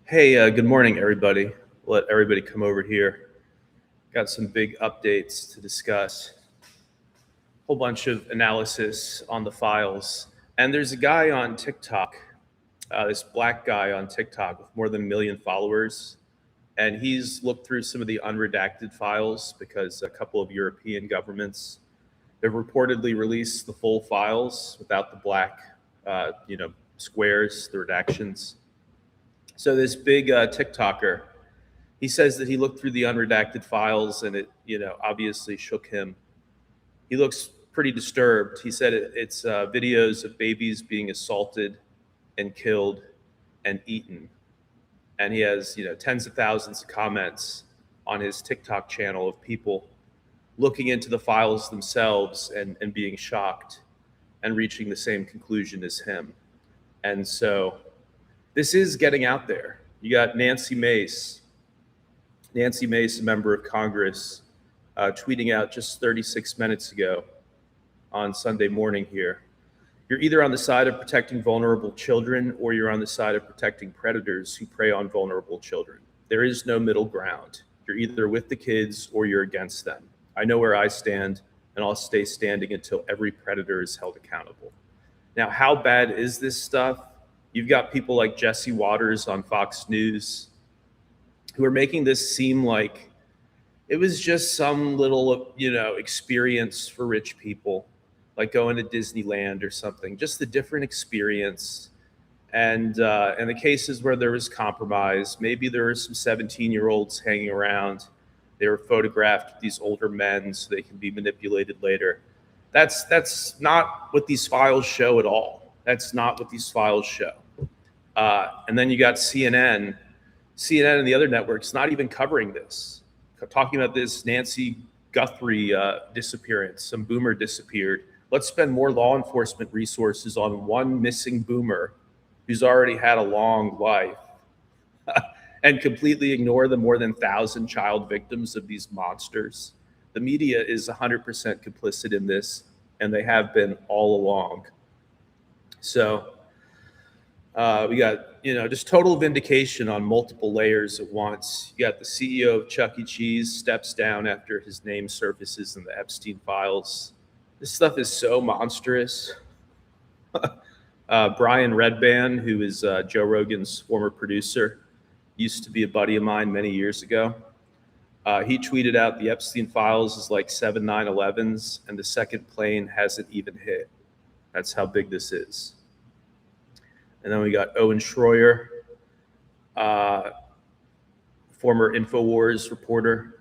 Hey, good morning, everybody. Let everybody come over here. Got some big updates to discuss. Whole bunch of analysis on the files. And there's a guy on TikTok, this black guy on TikTok with more than 1 million followers. And he's looked through some of the unredacted files because a couple of European governments have reportedly released the full files without the black, squares, the redactions. So this big TikToker, he says that he looked through the unredacted files and it, obviously shook him. He looks pretty disturbed. He said it's videos of babies being assaulted and killed and eaten. And he has, tens of thousands of comments on his TikTok channel of people looking into the files themselves and being shocked and reaching the same conclusion as him. And so this is getting out there. You got Nancy Mace, a member of Congress, tweeting out just 36 minutes ago on Sunday morning here. You're either on the side of protecting vulnerable children or you're on the side of protecting predators who prey on vulnerable children. There is no middle ground. You're either with the kids or you're against them. I know where I stand, and I'll stay standing until every predator is held accountable. Now, how bad is this stuff? You've got people like Jesse Waters on Fox News who are making this seem like it was just some little, experience for rich people, like going to Disneyland or something, just a different experience. And in the cases where there was compromise, maybe there were some 17-year-olds hanging around. They were photographed with these older men so they can be manipulated later. That's not what these files show at all. That's not what these files show. And then you got CNN and the other networks not even covering this, talking about this Nancy Guthrie disappearance. Some boomer disappeared. Let's spend more law enforcement resources on one missing boomer who's already had a long life and completely ignore the more than 1,000 child victims of these monsters. The media is 100% complicit in this, and they have been all along. So we got, just total vindication on multiple layers at once. You got the CEO of Chuck E. Cheese steps down after his name surfaces in the Epstein files. This stuff is so monstrous. Brian Redban, who is Joe Rogan's former producer, used to be a buddy of mine many years ago. He tweeted out the Epstein files is like 7 9/11s, and the second plane hasn't even hit. That's how big this is. And then we got Owen Schroyer, former InfoWars reporter.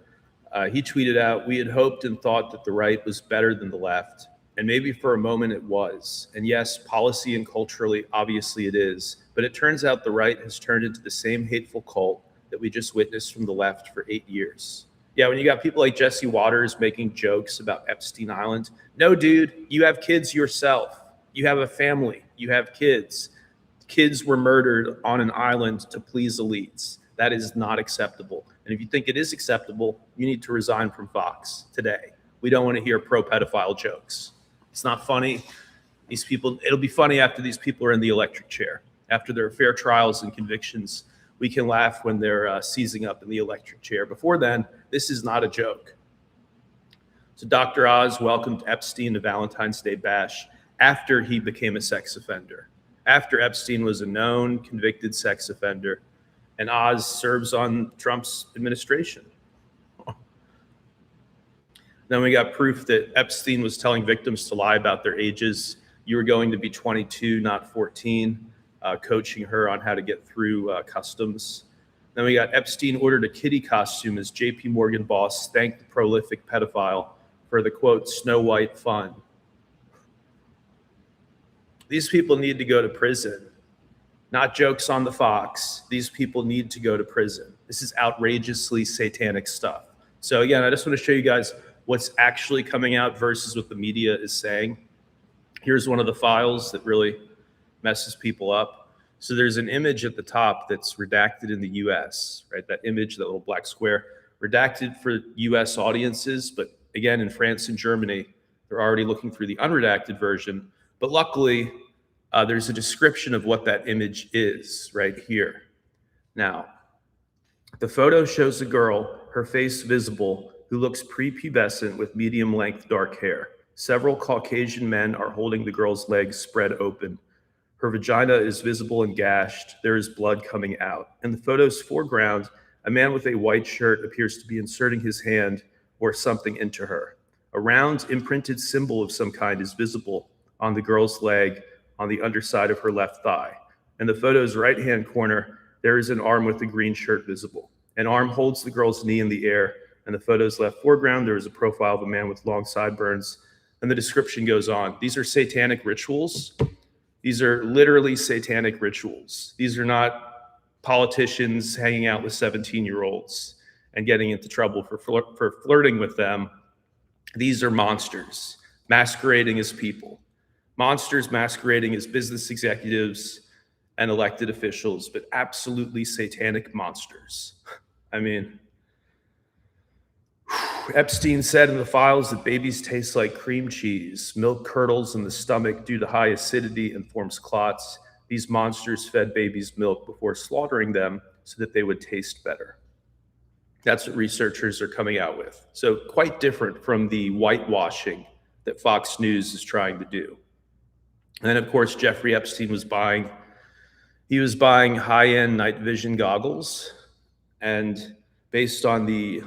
He tweeted out, "We had hoped and thought that the right was better than the left. And maybe for a moment it was. And yes, policy and culturally, obviously it is. But it turns out the right has turned into the same hateful cult that we just witnessed from the left for 8 years." Yeah, when you got people like Jesse Waters making jokes about Epstein Island. No, dude, you have kids yourself. You have a family. You have kids. Kids were murdered on an island to please elites. That is not acceptable. And if you think it is acceptable, you need to resign from Fox today. We don't want to hear pro-pedophile jokes. It's not funny. These people, it'll be funny after these people are in the electric chair. After their fair trials and convictions, we can laugh when they're seizing up in the electric chair. Before then, this is not a joke. So Dr. Oz welcomed Epstein to Valentine's Day bash after he became a sex offender. After Epstein was a known convicted sex offender, and Oz serves on Trump's administration. Then we got proof that Epstein was telling victims to lie about their ages. You were going to be 22, not 14, coaching her on how to get through customs. Then we got Epstein ordered a kitty costume as JP Morgan boss thanked the prolific pedophile for the, quote, Snow White fun. These people need to go to prison. Not jokes on the Fox. These people need to go to prison. This is outrageously satanic stuff. So again, I just want to show you guys what's actually coming out versus what the media is saying. Here's one of the files that really messes people up. So there's an image at the top that's redacted in the US, right? That image, that little black square, redacted for US audiences. But again, in France and Germany, they're already looking through the unredacted version. But luckily, there's a description of what that image is right here. Now, the photo shows a girl, her face visible, who looks prepubescent with medium-length dark hair. Several Caucasian men are holding the girl's legs spread open. Her vagina is visible and gashed. There is blood coming out. In the photo's foreground, a man with a white shirt appears to be inserting his hand or something into her. A round, imprinted symbol of some kind is visible on the girl's leg on the underside of her left thigh. In the photo's right-hand corner, there is an arm with a green shirt visible. An arm holds the girl's knee in the air. In the photo's left foreground, there is a profile of a man with long sideburns, and the description goes on. These are satanic rituals. These are literally satanic rituals. These are not politicians hanging out with 17-year-olds and getting into trouble for flirting with them. These are monsters masquerading as people. Monsters masquerading as business executives and elected officials, but absolutely satanic monsters. I mean, Epstein said in the files that babies taste like cream cheese. Milk curdles in the stomach due to high acidity and forms clots. These monsters fed babies milk before slaughtering them so that they would taste better. That's what researchers are coming out with. So quite different from the whitewashing that Fox News is trying to do. And then, of course, Jeffrey Epstein was buying high-end night vision goggles, and based on the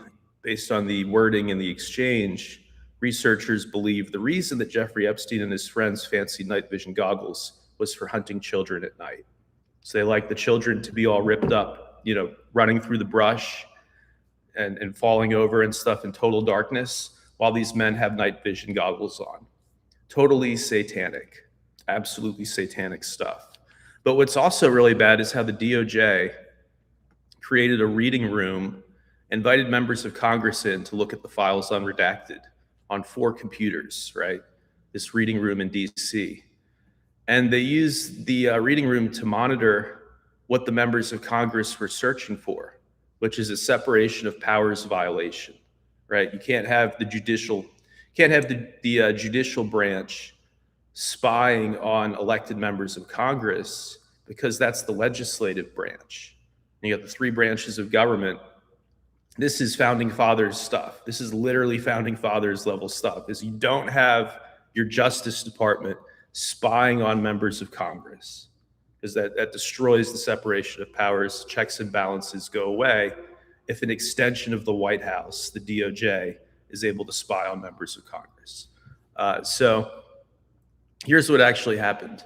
wording in the exchange, researchers believe the reason that Jeffrey Epstein and his friends fancied night vision goggles was for hunting children at night. So they like the children to be all ripped up, running through the brush and falling over and stuff in total darkness, while these men have night vision goggles on. Totally satanic, absolutely satanic stuff. But what's also really bad is how the DOJ created a reading room, invited members of Congress in to look at the files unredacted on 4 computers, right? This reading room in DC. And they used the reading room to monitor what the members of Congress were searching for, which is a separation of powers violation, right? You can't have the judicial branch spying on elected members of Congress, because that's the legislative branch. And you got the 3 branches of government. This is founding fathers stuff. This is literally founding fathers level stuff, is you don't have your Justice Department spying on members of Congress, because that destroys the separation of powers. Checks and balances go away if an extension of the White House, the DOJ, is able to spy on members of Congress. So here's what actually happened.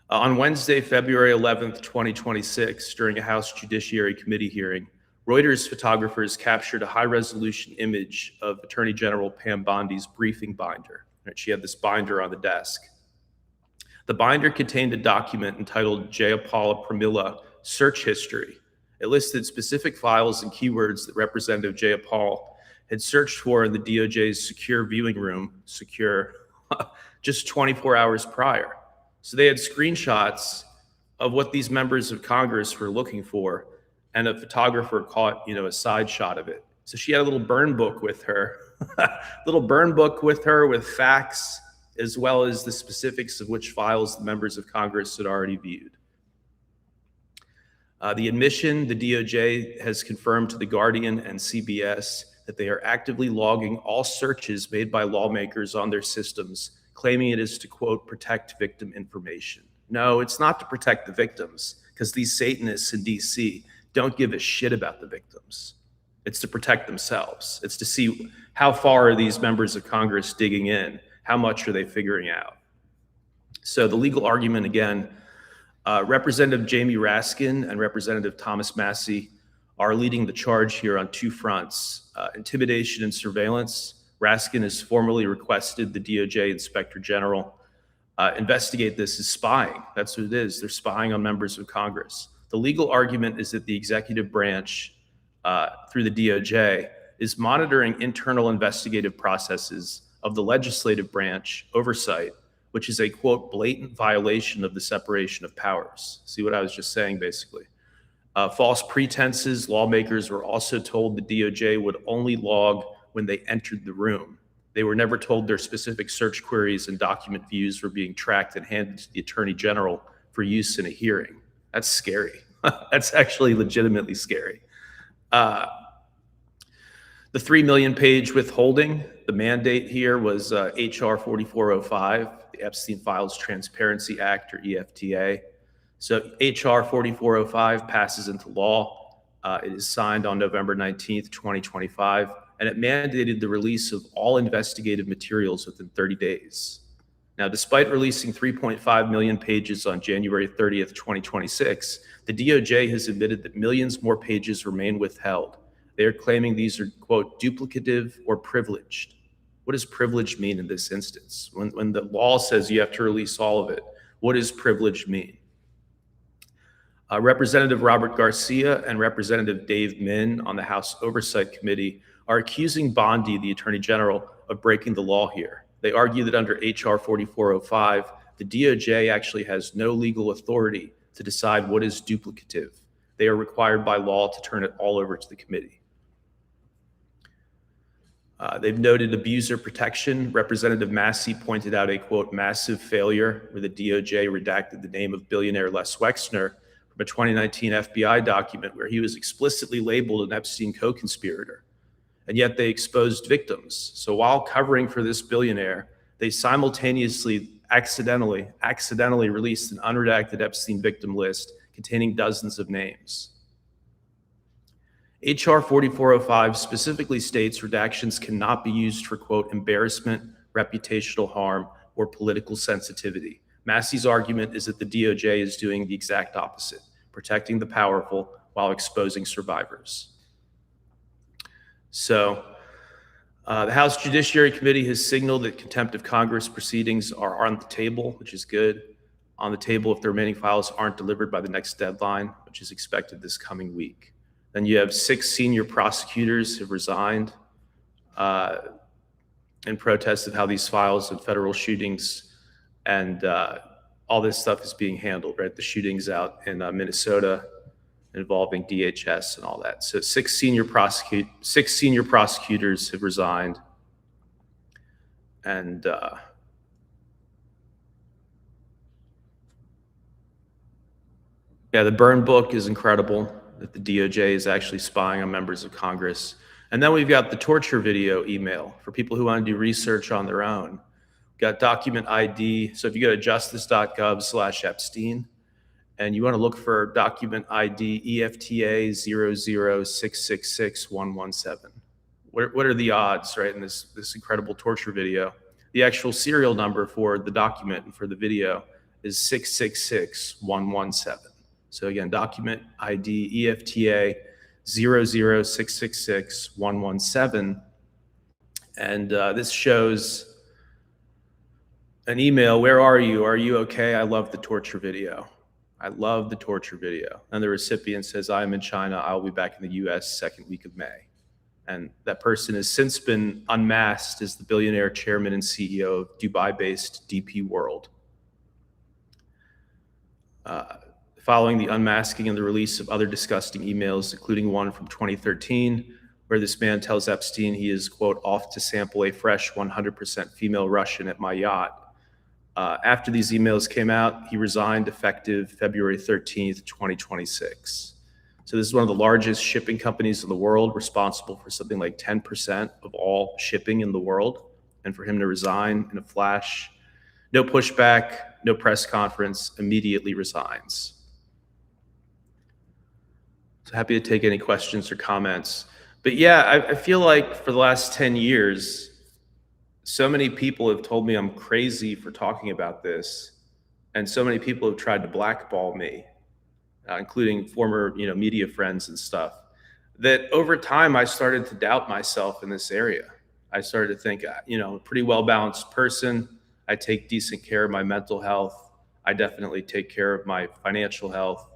On Wednesday, February 11th, 2026, during a House Judiciary Committee hearing, Reuters photographers captured a high-resolution image of Attorney General Pam Bondi's briefing binder. She had this binder on the desk. The binder contained a document entitled Jayapal Pramila Search History. It listed specific files and keywords that Representative Jayapal had searched for in the DOJ's secure viewing room, just 24 hours prior. So they had screenshots of what these members of Congress were looking for, and a photographer caught, a side shot of it. So she had a little burn book with her, with facts, as well as the specifics of which files the members of Congress had already viewed. The admission, the DOJ has confirmed to the Guardian and CBS that they are actively logging all searches made by lawmakers on their systems, claiming it is to, quote, protect victim information. No, it's not to protect the victims, because these Satanists in DC don't give a shit about the victims. It's to protect themselves. It's to see how far are these members of Congress digging in? How much are they figuring out? So the legal argument, again, Representative Jamie Raskin and Representative Thomas Massey are leading the charge here on 2 fronts, intimidation and surveillance. Raskin has formally requested the DOJ Inspector General investigate this as spying. That's what it is. They're spying on members of Congress. The legal argument is that the executive branch, through the DOJ, is monitoring internal investigative processes of the legislative branch oversight, which is a, quote, blatant violation of the separation of powers. See what I was just saying, basically. False pretenses. Lawmakers were also told the DOJ would only log when they entered the room. They were never told their specific search queries and document views were being tracked and handed to the Attorney General for use in a hearing. That's scary. That's actually legitimately scary. The 3 million page withholding, the mandate here was HR 4405, the Epstein Files Transparency Act, or EFTA. So HR 4405 passes into law. It is signed on November 19th, 2025, and it mandated the release of all investigative materials within 30 days. Now, despite releasing 3.5 million pages on January 30th, 2026, the DOJ has admitted that millions more pages remain withheld. They are claiming these are, quote, duplicative or privileged. What does privilege mean in this instance? When the law says you have to release all of it, what does privilege mean? Representative Robert Garcia and Representative Dave Min on the House Oversight Committee are accusing Bondi, the Attorney General, of breaking the law here. They argue that under HR 4405, the DOJ actually has no legal authority to decide what is duplicative. They are required by law to turn it all over to the committee. They've noted abuser protection. Representative Massey pointed out a, quote, massive failure where the DOJ redacted the name of billionaire Les Wexner from a 2019 FBI document where he was explicitly labeled an Epstein co-conspirator. And yet they exposed victims. So while covering for this billionaire, they simultaneously accidentally released an unredacted Epstein victim list containing dozens of names. HR 4405 specifically states redactions cannot be used for, quote, embarrassment, reputational harm, or political sensitivity. Massey's argument is that the DOJ is doing the exact opposite, protecting the powerful while exposing survivors. So the House Judiciary Committee has signaled that contempt of Congress proceedings are on the table, which is good. On the table if the remaining files aren't delivered by the next deadline, which is expected this coming week. Then you have 6 senior prosecutors have resigned in protest of how these files and federal shootings and all this stuff is being handled, right? The shootings out in Minnesota involving DHS and all that. So 6 senior prosecutors have resigned. And yeah, the burn book is incredible, that the DOJ is actually spying on members of Congress. And then we've got the torture video email for people who want to do research on their own. We've got document ID. So if you go to justice.gov/Epstein and you want to look for document ID EFTA 006661117. What are the odds, right, in this incredible torture video? The actual serial number for the document and for the video is 666117. So again, document ID EFTA 006661117. And this shows an email. Where are you? Are you okay? I love the torture video. I love the torture video. And the recipient says, I am in China. I'll be back in the US second week of May. And that person has since been unmasked as the billionaire chairman and CEO of Dubai-based DP World. Following the unmasking and the release of other disgusting emails, including one from 2013, where this man tells Epstein he is, quote, off to sample a fresh 100% female Russian at my yacht. After these emails came out, he resigned effective February 13th, 2026. So this is one of the largest shipping companies in the world, responsible for something like 10% of all shipping in the world. And for him to resign in a flash, no pushback, no press conference, immediately resigns. So happy to take any questions or comments. But yeah, I feel like for the last 10 years, so many people have told me I'm crazy for talking about this. And so many people have tried to blackball me, including former media friends and stuff, that over time I started to doubt myself in this area. I started to think, a pretty well-balanced person. I take decent care of my mental health. I definitely take care of my financial health.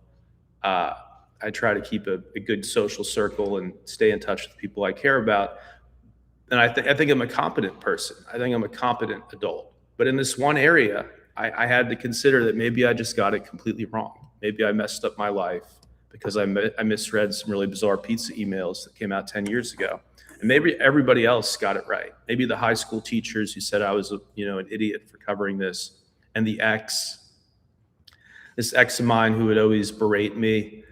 I try to keep a good social circle and stay in touch with people I care about. And I think I'm a competent person. I think I'm a competent adult. But in this one area, I had to consider that maybe I just got it completely wrong. Maybe I messed up my life because I misread some really bizarre pizza emails that came out 10 years ago. And maybe everybody else got it right. Maybe the high school teachers who said I was an idiot for covering this, and this ex of mine who would always berate me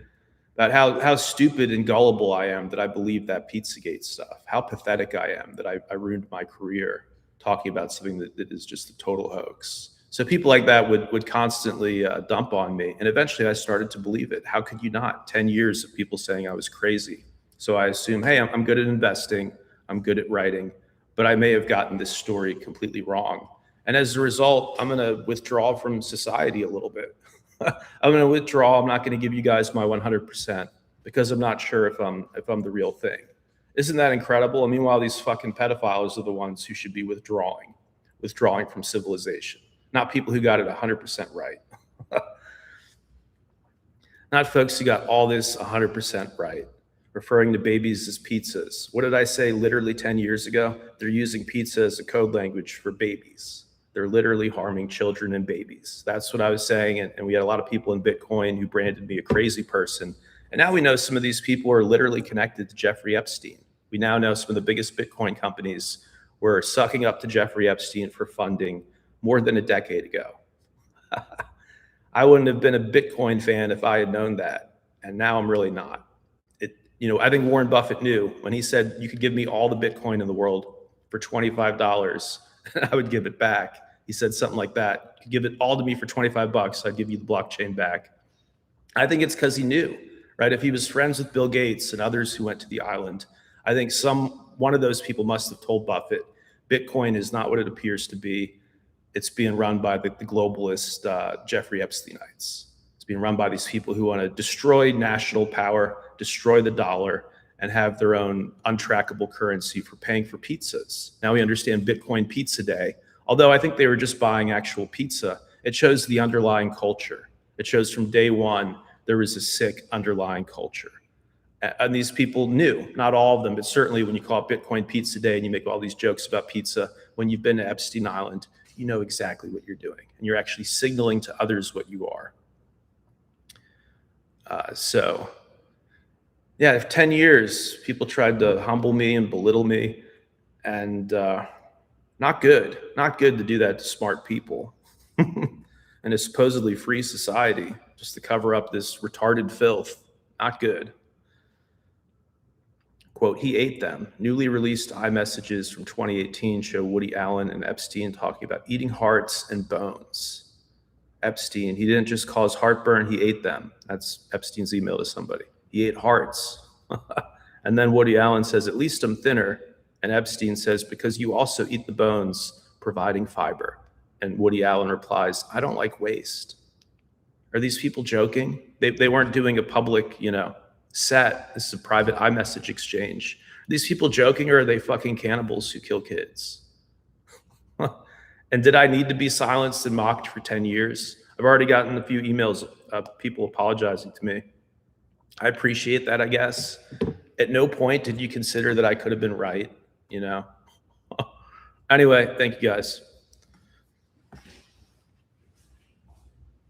about how stupid and gullible I am that I believe that Pizzagate stuff, how pathetic I am that I ruined my career talking about something that is just a total hoax. So people like that would constantly dump on me. And eventually I started to believe it. How could you not? 10 years of people saying I was crazy. So I assume, hey, I'm good at investing. I'm good at writing, but I may have gotten this story completely wrong. And as a result, I'm going to withdraw from society a little bit. I'm going to withdraw. I'm not going to give you guys my 100% because I'm not sure if I'm the real thing. Isn't that incredible? And meanwhile, these fucking pedophiles are the ones who should be withdrawing from civilization, not people who got it 100% right. Not folks who got all this 100% right, referring to babies as pizzas. What did I say literally 10 years ago? They're using pizza as a code language for babies. They're literally harming children and babies. That's what I was saying. And we had a lot of people in Bitcoin who branded me a crazy person. And now we know some of these people are literally connected to Jeffrey Epstein. We now know some of the biggest Bitcoin companies were sucking up to Jeffrey Epstein for funding more than a decade ago. I wouldn't have been a Bitcoin fan if I had known that. And now I'm really not. I think Warren Buffett knew when he said you could give me all the Bitcoin in the world for $25 and I would give it back. He said something like that. You could give it all to me for $25, I'd give you the blockchain back. I think it's because he knew, right? If he was friends with Bill Gates and others who went to the island, I think one of those people must have told Buffett, Bitcoin is not what it appears to be. It's being run by the globalist Jeffrey Epsteinites. It's being run by these people who want to destroy national power, destroy the dollar, and have their own untrackable currency for paying for pizzas. Now we understand Bitcoin Pizza Day. Although I think they were just buying actual pizza, it shows the underlying culture. It shows from day one, there was a sick underlying culture. And these people knew, not all of them, but certainly when you call it Bitcoin Pizza Day and you make all these jokes about pizza, when you've been to Epstein Island, you know exactly what you're doing. And you're actually signaling to others what you are. Yeah, if 10 years, people tried to humble me and belittle me, and not good to do that to smart people in a supposedly free society, just to cover up this retarded filth. Not good. Quote, he ate them. Newly released iMessages from 2018 show Woody Allen and Epstein talking about eating hearts and bones. Epstein, he didn't just cause heartburn, he ate them. That's Epstein's email to somebody. He ate hearts. And then Woody Allen says, at least I'm thinner. And Epstein says, because you also eat the bones, providing fiber. And Woody Allen replies, I don't like waste. Are these people joking? They weren't doing a public, set. This is a private iMessage exchange. Are these people joking, or are they fucking cannibals who kill kids? And did I need to be silenced and mocked for 10 years? I've already gotten a few emails of people apologizing to me. I appreciate that, I guess. At no point did you consider that I could have been right, Anyway, thank you guys.